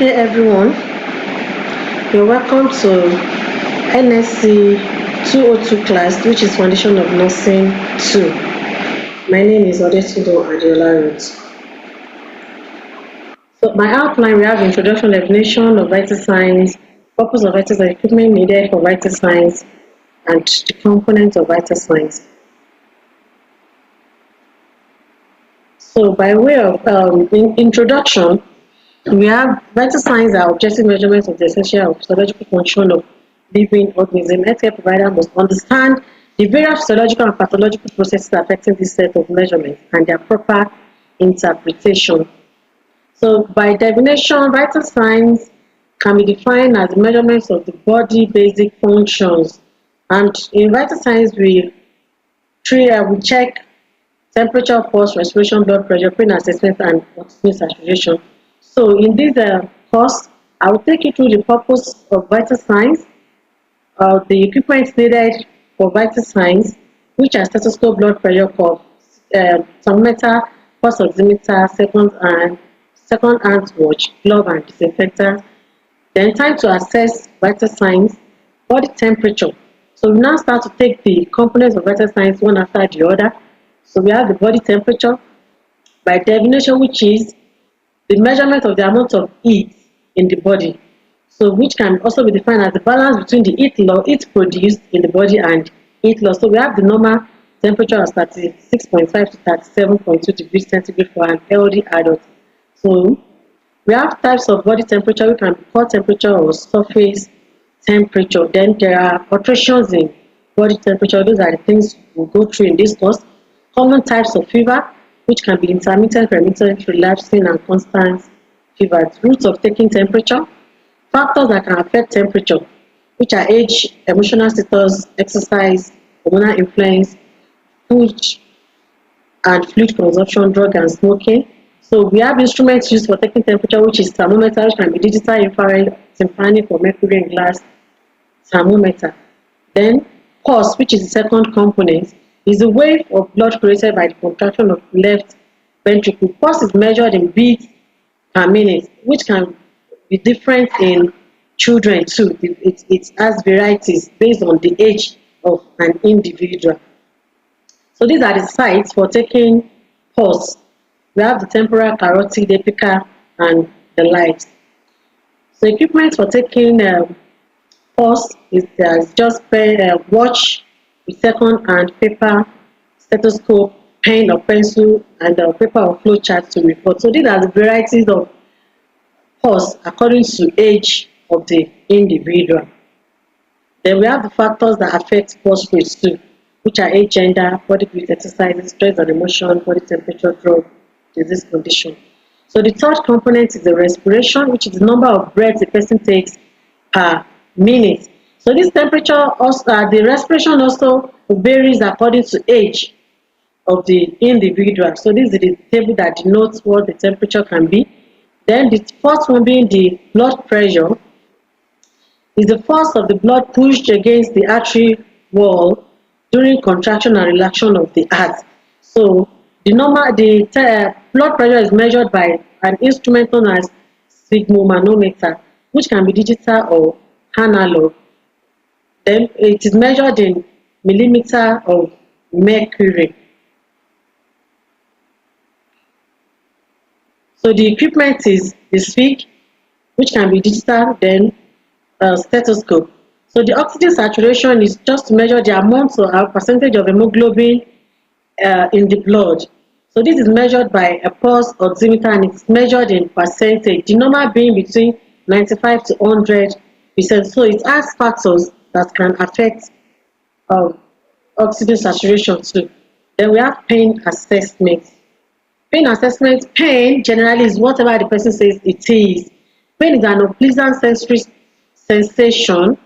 day, everyone. You're welcome to NSC 202 class, which is Foundation of Nursing 2. My name is Odetundo Adeola Ruth. So, my outline, we have introduction, definition of vital signs, purpose of vital signs, equipment needed for vital signs, and the components of vital signs. So, by way of introduction, we have vital signs are objective measurements of the essential physiological function of living organism. Healthcare provider must understand the various physiological and pathological processes affecting this set of measurements and their proper interpretation. So, by definition, vital signs can be defined as measurements of the body basic functions. And in vital signs, we check temperature, pulse, respiration, blood pressure, pain assessment, and oxygen saturation. So in this course, I will take you through the purpose of vital signs, the equipment needed for vital signs, which are stethoscope, blood pressure cuff, thermometer, pulse oximeter, second hand watch, glove and disinfectant. Then time to assess vital signs, body temperature. So we now start to take the components of vital signs one after the other. So we have the body temperature, by definition, which is the measurement of the amount of heat in the body, so which can also be defined as the balance between the heat produced in the body and heat loss. So we have the normal temperature of 36.5 to 37.2 degrees centigrade for an healthy adult. So we have types of body temperature, which can be core temperature or surface temperature. Then there are alterations in body temperature. Those are the things we'll go through in this course. Common types of fever, which can be intermittent, remittent, relapsing, and constant fever. Routes of taking temperature. Factors that can affect temperature, which are age, emotional status, exercise, hormonal influence, food and fluid consumption, drug and smoking. So we have instruments used for taking temperature, which is thermometer, which can be digital, infrared, tympanic, or mercury and glass thermometer. Then pulse, which is the second component, is a wave of blood created by the contraction of left ventricle. Pulse is measured in beats per minute, which can be different in children too. It has varieties based on the age of an individual. So these are the sites for taking pulse. We have the temporal, carotid, apical, and the likes. So equipment for taking pulse is just watch with second and paper, stethoscope, pen or pencil, and paper or flow chart to report. So these are the varieties of pulse according to age of the individual. Then we have the factors that affect pulse rates too, which are age, gender, body weight, exercise, stress and emotion, body temperature, drug, disease condition. So the third component is the respiration, which is the number of breaths a person takes per minute. So this temperature also, the respiration also varies according to age of the individual. So this is the table that denotes what the temperature can be. Then the first one being the blood pressure is the force of the blood pushed against the artery wall during contraction and relaxation of the heart. So the blood pressure is measured by an instrument known as sphygmomanometer, which can be digital or analog. Then it is measured in millimeter of mercury. So the equipment is the sphic, which can be digital, then stethoscope. So the oxygen saturation is just to measure the amount or percentage of hemoglobin in the blood. So this is measured by a pulse oximeter and it's measured in percentage, the number being between 95 to 100%. So it has factors that can affect oxygen saturation too. Then we have pain assessment. Pain assessment, pain generally is whatever the person says it is. Pain is an unpleasant sensory sensation,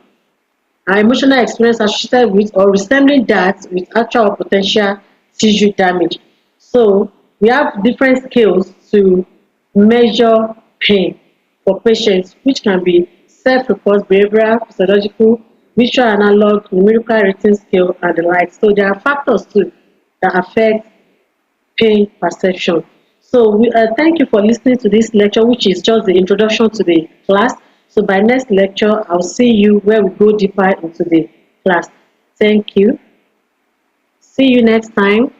an emotional experience associated with or resembling that with actual or potential tissue damage. So we have different scales to measure pain for patients, which can be self-report, behavioral, physiological, visual analog, numerical rating scale, and the like. So there are factors too that affect pain perception. So thank you for listening to this lecture, which is just the introduction to the class. So by next lecture, I'll see you where we go deeper into the class. Thank you. See you next time.